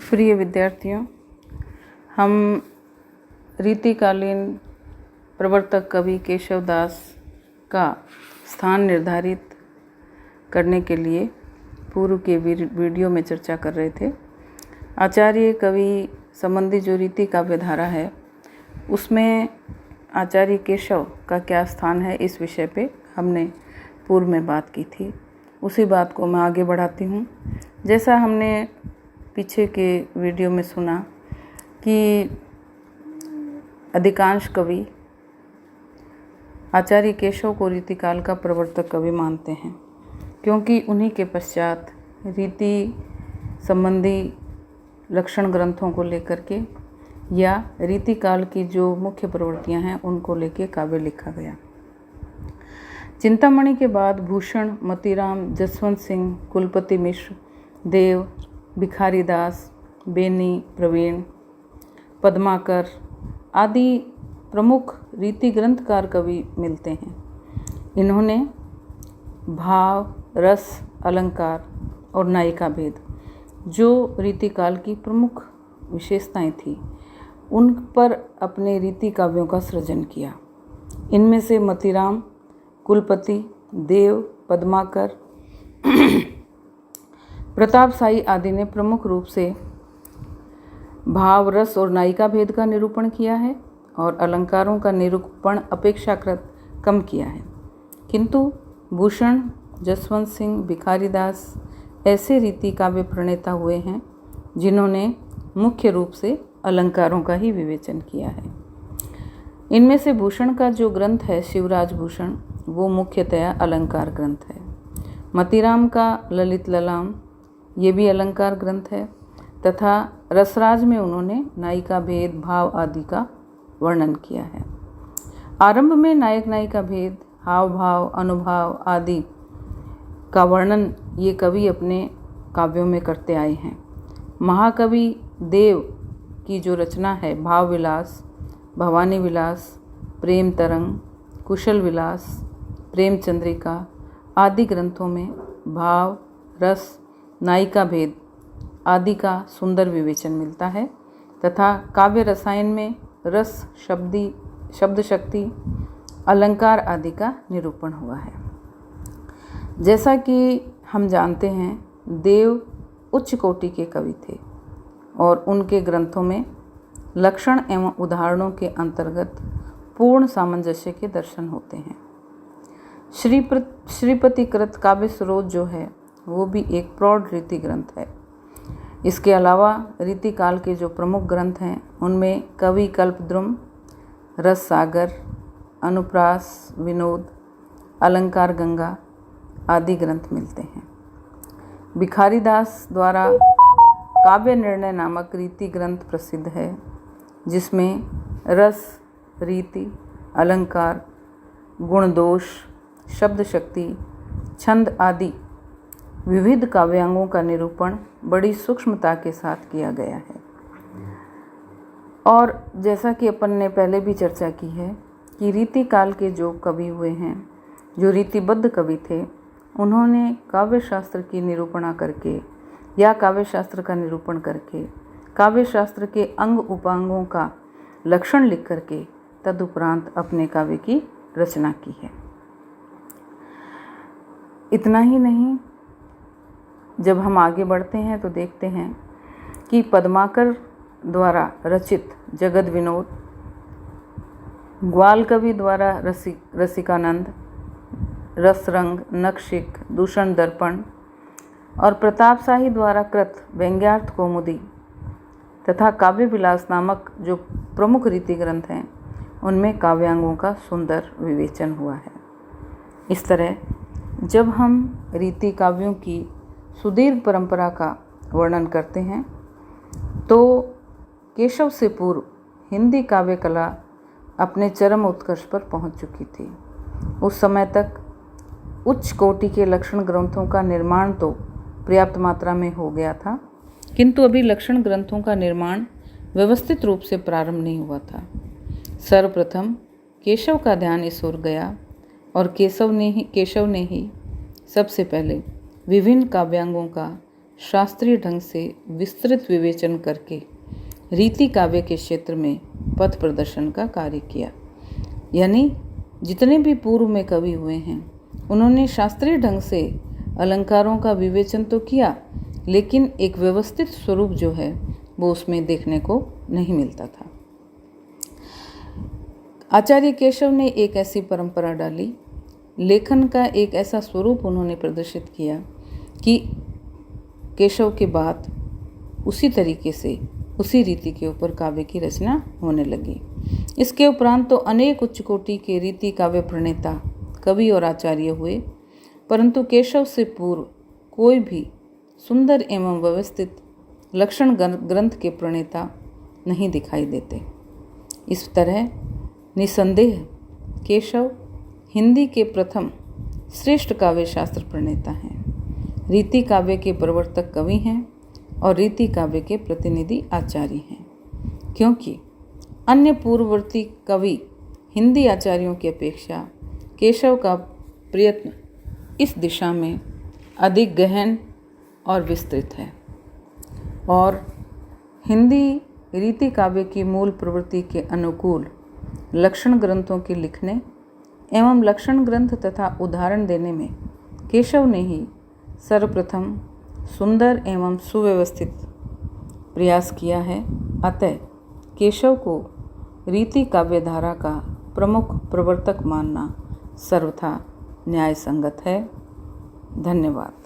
प्रिय विद्यार्थियों, हम रीतिकालीन प्रवर्तक कवि केशव दास का स्थान निर्धारित करने के लिए पूर्व के वीडियो में चर्चा कर रहे थे। आचार्य कवि संबंधी जो रीति काव्यधारा है उसमें आचार्य केशव का क्या स्थान है, इस विषय पे हमने पूर्व में बात की थी। उसी बात को मैं आगे बढ़ाती हूँ। जैसा हमने पीछे के वीडियो में सुना कि अधिकांश कवि आचार्य केशव को रीतिकाल का प्रवर्तक कवि मानते हैं, क्योंकि उन्हीं के पश्चात रीति संबंधी लक्षण ग्रंथों को लेकर के या रीतिकाल की जो मुख्य प्रवृत्तियां हैं उनको लेकर काव्य लिखा गया। चिंतामणि के बाद भूषण, मतीराम, जसवंत सिंह, कुलपति मिश्र, देव, भिखारी दास, बेनी, प्रवीण, पद्माकर आदि प्रमुख रीति ग्रंथकार कवि मिलते हैं। इन्होंने भाव, रस, अलंकार और नायिका भेद जो रीतिकाल की प्रमुख विशेषताएं थी उन पर अपने रीति काव्यों का सृजन किया। इनमें से मतीराम, कुलपति, देव, पद्माकर, प्रताप साई आदि ने प्रमुख रूप से भाव, रस और नायिका भेद का निरूपण किया है और अलंकारों का निरूपण अपेक्षाकृत कम किया है। किंतु भूषण, जसवंत सिंह, भिखारी दास ऐसे रीति काव्य प्रणेता हुए हैं जिन्होंने मुख्य रूप से अलंकारों का ही विवेचन किया है। इनमें से भूषण का जो ग्रंथ है शिवराज भूषण, वो मुख्यतया अलंकार ग्रंथ है। मतीराम का ललित ललाम, ये भी अलंकार ग्रंथ है तथा रसराज में उन्होंने नायिका भेद, भाव आदि का वर्णन किया है। आरंभ में नायक नायिका भेद, हाव भाव, अनुभाव आदि का वर्णन ये कवि अपने काव्यों में करते आए हैं। महाकवि देव की जो रचना है भाव विलास, भवानी विलास, प्रेम तरंग, कुशल विलास, प्रेम चंद्रिका आदि ग्रंथों में भाव, रस, नायिका भेद आदि का सुंदर विवेचन मिलता है तथा काव्य रसायन में रस, शब्द शक्ति, अलंकार आदि का निरूपण हुआ है। जैसा कि हम जानते हैं, देव उच्च कोटि के कवि थे और उनके ग्रंथों में लक्षण एवं उदाहरणों के अंतर्गत पूर्ण सामंजस्य के दर्शन होते हैं। श्रीपतिकृत काव्य स्रोत जो है वो भी एक प्रौढ़ रीति ग्रंथ है। इसके अलावा रीतिकाल के जो प्रमुख ग्रंथ हैं उनमें कवि कल्पद्रुम, रस सागर, अनुप्रास विनोद, अलंकार गंगा आदि ग्रंथ मिलते हैं। भिखारी दास द्वारा काव्य निर्णय नामक रीति ग्रंथ प्रसिद्ध है, जिसमें रस, रीति, अलंकार, गुण दोष, शब्द शक्ति, छंद आदि विविध काव्यांगों का निरूपण बड़ी सूक्ष्मता के साथ किया गया है। और जैसा कि अपन ने पहले भी चर्चा की है कि रीतिकाल के जो कवि हुए हैं, जो रीतिबद्ध कवि थे, उन्होंने काव्य शास्त्र की निरूपणा करके या काव्य शास्त्र का निरूपण करके काव्य शास्त्र के अंग उपांगों का लक्षण लिख करके तदुपरांत अपने काव्य की रचना की है। इतना ही नहीं, जब हम आगे बढ़ते हैं तो देखते हैं कि पद्माकर द्वारा रचित जगद विनोद, ग्वाल कवि द्वारा रसिकानंद, रसरंग, नखशिख, दूषण दर्पण और प्रताप शाही द्वारा कृत व्यंग्यार्थ कौमुदी तथा काव्य विलास नामक जो प्रमुख रीति ग्रंथ हैं उनमें काव्यांगों का सुंदर विवेचन हुआ है। इस तरह जब हम रीति काव्यों की सुदीर्घ परंपरा का वर्णन करते हैं तो केशव से पूर्व हिंदी काव्य कला अपने चरम उत्कर्ष पर पहुंच चुकी थी। उस समय तक उच्च कोटि के लक्षण ग्रंथों का निर्माण तो पर्याप्त मात्रा में हो गया था, किंतु अभी लक्षण ग्रंथों का निर्माण व्यवस्थित रूप से प्रारंभ नहीं हुआ था। सर्वप्रथम केशव का ध्यान इस ओर गया और केशव ने ही सबसे पहले विभिन्न काव्यांगों का शास्त्रीय ढंग से विस्तृत विवेचन करके रीति काव्य के क्षेत्र में पथ प्रदर्शन का कार्य किया। यानी जितने भी पूर्व में कवि हुए हैं उन्होंने शास्त्रीय ढंग से अलंकारों का विवेचन तो किया, लेकिन एक व्यवस्थित स्वरूप जो है वो उसमें देखने को नहीं मिलता था। आचार्य केशव ने एक ऐसी परंपरा डाली, लेखन का एक ऐसा स्वरूप उन्होंने प्रदर्शित किया कि केशव के बाद उसी तरीके से उसी रीति के ऊपर काव्य की रचना होने लगी। इसके उपरांत तो अनेक उच्च कोटि के रीति काव्य प्रणेता कवि और आचार्य हुए, परंतु केशव से पूर्व कोई भी सुंदर एवं व्यवस्थित लक्षण ग्रंथ के प्रणेता नहीं दिखाई देते। इस तरह निसंदेह केशव हिंदी के प्रथम श्रेष्ठ काव्य शास्त्र प्रणेता हैं, रीति काव्य के प्रवर्तक कवि हैं और रीति काव्य के प्रतिनिधि आचार्य हैं, क्योंकि अन्य पूर्ववर्ती कवि हिंदी आचार्यों की अपेक्षा केशव का प्रयत्न इस दिशा में अधिक गहन और विस्तृत है और हिंदी रीति काव्य की मूल प्रवृत्ति के अनुकूल लक्षण ग्रंथों के लिखने एवं लक्षण ग्रंथ तथा उदाहरण देने में केशव ने ही सर्वप्रथम सुंदर एवं सुव्यवस्थित प्रयास किया है। अतः केशव को रीति काव्य धारा का प्रमुख प्रवर्तक मानना सर्वथा न्याय संगत है। धन्यवाद।